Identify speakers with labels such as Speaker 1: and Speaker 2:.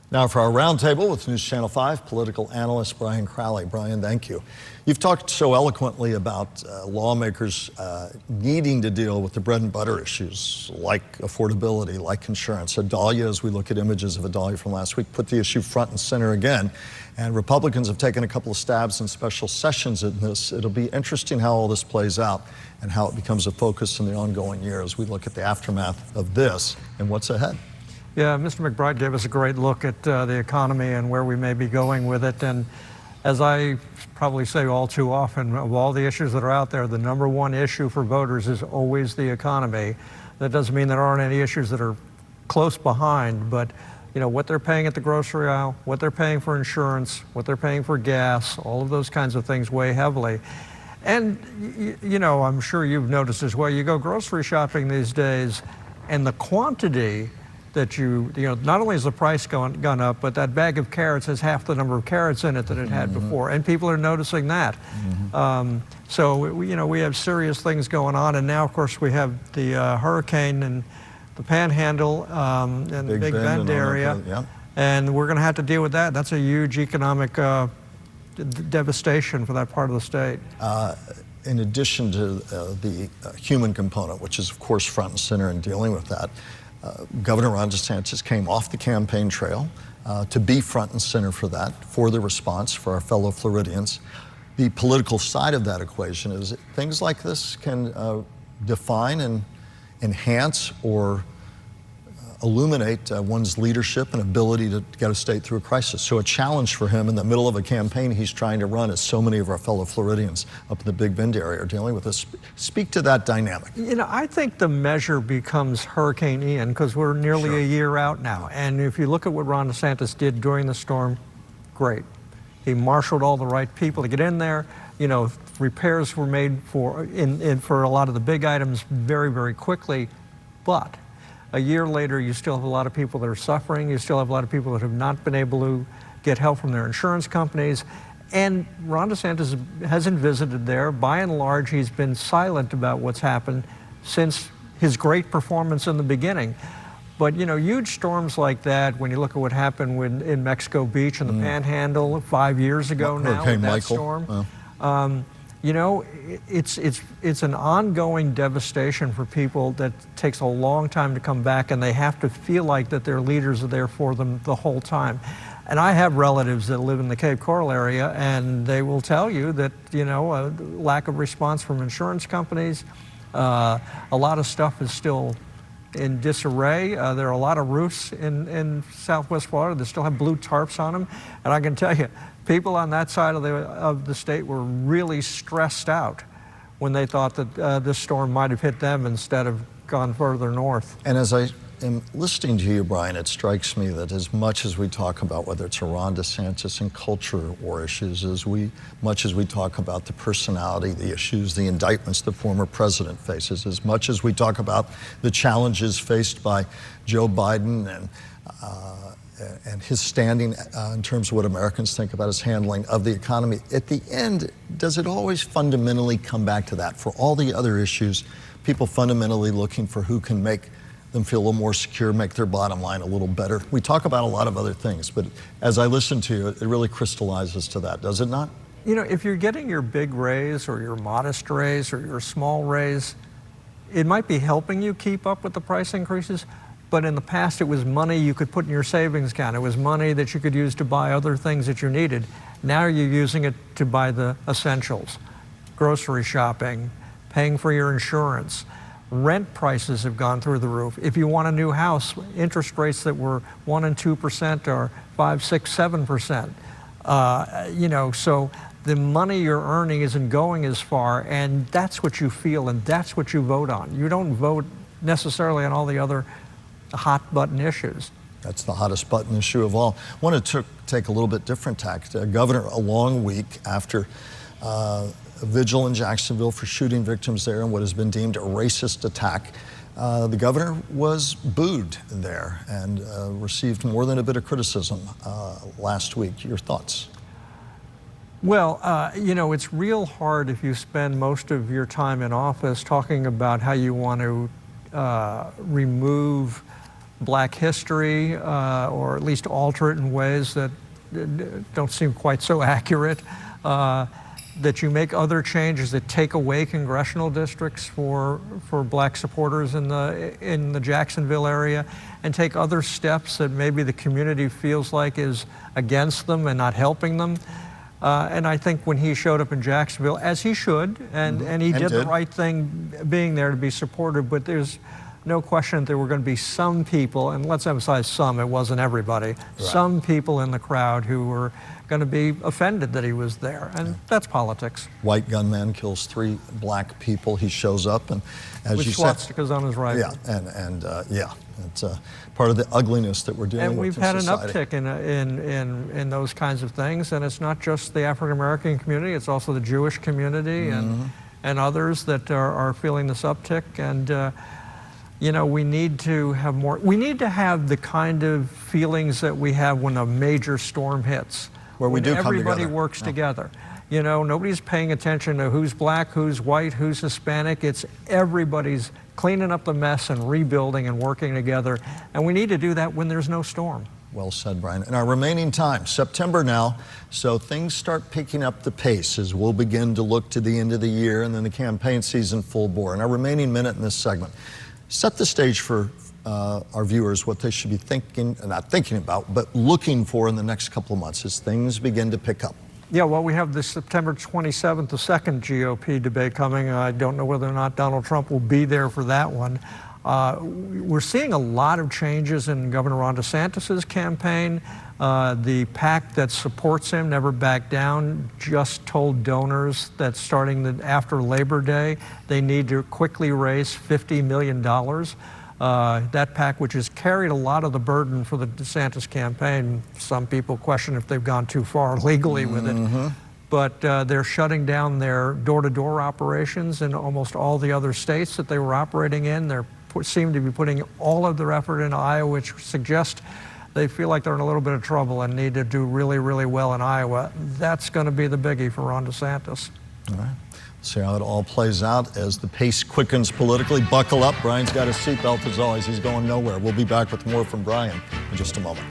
Speaker 1: Now for our roundtable with News Channel 5 political analyst Brian Crowley. Brian, thank you. You've talked so eloquently about lawmakers needing to deal with the bread and butter issues like affordability, like insurance. Idalia, as we look at images of Idalia from last week, put the issue front and center again. And Republicans have taken a couple of stabs in special sessions in this. It'll be interesting how all this plays out and how it becomes a focus in the ongoing year as we look at the aftermath of this and what's ahead.
Speaker 2: Yeah, Mr. McBride gave us a great look at the economy and where we may be going with it. And as I probably say all too often, of all the issues that are out there, the number one issue for voters is always the economy. That doesn't mean there aren't any issues that are close behind, but you know, what they're paying at the grocery aisle, what they're paying for insurance, what they're paying for gas, all of those kinds of things weigh heavily. And you know, I'm sure you've noticed as well, you go grocery shopping these days and the quantity that you know, not only has the price gone up, but that bag of carrots has half the number of carrots in it that it had before, and people are noticing that. So you know, we have serious things going on, and now of course we have the hurricane and the Panhandle and the Big Bend area, and we're going to have to deal with that. That's a huge economic devastation for that part of the state.
Speaker 1: In addition to the human component, which is of course front and center in dealing with that, Governor Ron DeSantis came off the campaign trail to be front and center for that, for the response for our fellow Floridians. The political side of that equation is things like this can define and enhance or illuminate one's leadership and ability to get a state through a crisis. So a challenge for him in the middle of a campaign he's trying to run, as so many of our fellow Floridians up in the Big Bend area are dealing with this. Speak to that dynamic.
Speaker 2: You know, I think the measure becomes Hurricane Ian because we're nearly a year out now. And if you look at what Ron DeSantis did during the storm, great. He marshaled all the right people to get in there. You know, repairs were made for a lot of the big items very, very quickly. But a year later, you still have a lot of people that are suffering. You still have a lot of people that have not been able to get help from their insurance companies. And Ron DeSantis hasn't visited there. By and large, he's been silent about what's happened since his great performance in the beginning. But, you know, huge storms like that, when you look at what happened in Mexico Beach and the Panhandle 5 years ago now, with that storm. You know, it's an ongoing devastation for people that takes a long time to come back, and they have to feel like that their leaders are there for them the whole time. And I have relatives that live in the Cape Coral area, and they will tell you that, you know, a lack of response from insurance companies, a lot of stuff is still in disarray. There are a lot of roofs in Southwest Florida that still have blue tarps on them, and I can tell you, people on that side of the state were really stressed out when they thought that this storm might have hit them instead of gone further north.
Speaker 1: And as I am listening to you, Brian, it strikes me that as much as we talk about whether it's Ron DeSantis and culture war issues, much as we talk about the personality, the issues, the indictments the former president faces, as much as we talk about the challenges faced by Joe Biden and his standing in terms of what Americans think about his handling of the economy, at the end, does it always fundamentally come back to that? For all the other issues, people fundamentally looking for who can make them feel a little more secure, make their bottom line a little better. We talk about a lot of other things, but as I listen to you, it really crystallizes to that, does it not?
Speaker 2: You know, if you're getting your big raise or your modest raise or your small raise, it might be helping you keep up with the price increases. But in the past, it was money you could put in your savings account. It was money that you could use to buy other things that you needed. Now you're using it to buy the essentials, grocery shopping, paying for your insurance. Rent prices have gone through the roof. If you want a new house, interest rates that were 1% and 2% are 5%, 6%, 7%. You know, so the money you're earning isn't going as far, and that's what you feel, and that's what you vote on. You don't vote necessarily on all the other hot button issues.
Speaker 1: That's the hottest button issue of all. I want to take a little bit different tact. Governor, a long week after a vigil in Jacksonville for shooting victims there and what has been deemed a racist attack, the governor was booed there and received more than a bit of criticism last week. Your thoughts?
Speaker 2: Well, you know, it's real hard if you spend most of your time in office talking about how you want to remove black history, or at least alter it in ways that don't seem quite so accurate, that you make other changes that take away congressional districts for black supporters in the Jacksonville area, and take other steps that maybe the community feels like is against them and not helping them. And I think when he showed up in Jacksonville, as he should, and he did the right thing being there to be supportive, but there's no question that there were going to be some people, and let's emphasize some, it wasn't everybody, some people in the crowd who were going to be offended that he was there, and that's politics.
Speaker 1: White gunman kills 3 black people. He shows up, and as you said,
Speaker 2: swastikas on his rifle.
Speaker 1: Yeah, yeah, it's part of the ugliness that we're dealing with in society.
Speaker 2: And we've had an uptick in those kinds of things, and it's not just the African American community; it's also the Jewish community and others that are feeling this uptick. And you know, we need to have more. We need to have the kind of feelings that we have when a major storm hits,
Speaker 1: where we do come together.
Speaker 2: Everybody works together. You know, nobody's paying attention to who's black, who's white, who's Hispanic. It's everybody's cleaning up the mess and rebuilding and working together. And we need to do that when there's no storm.
Speaker 1: Well said, Brian. In our remaining time, September now, so things start picking up the pace as we'll begin to look to the end of the year and then the campaign season full bore. In our remaining minute in this segment, set the stage for our viewers what they should be thinking, not thinking about, but looking for in the next couple of months as things begin to pick up.
Speaker 2: Yeah, well, we have the September 27th, the second GOP debate coming. I don't know whether or not Donald Trump will be there for that one. We're seeing a lot of changes in Governor Ron DeSantis' campaign. The PAC that supports him, Never Back Down, just told donors that starting after Labor Day, they need to quickly raise $50 million. That PAC, which has carried a lot of the burden for the DeSantis campaign, some people question if they've gone too far legally with it, but they're shutting down their door-to-door operations in almost all the other states that they were operating in. They seem to be putting all of their effort into Iowa, which suggests they feel like they're in a little bit of trouble and need to do really, really well in Iowa. That's going to be the biggie for Ron DeSantis.
Speaker 1: All right. See how it all plays out as the pace quickens politically. Buckle up. Brian's got his seatbelt as always. He's going nowhere. We'll be back with more from Brian in just a moment.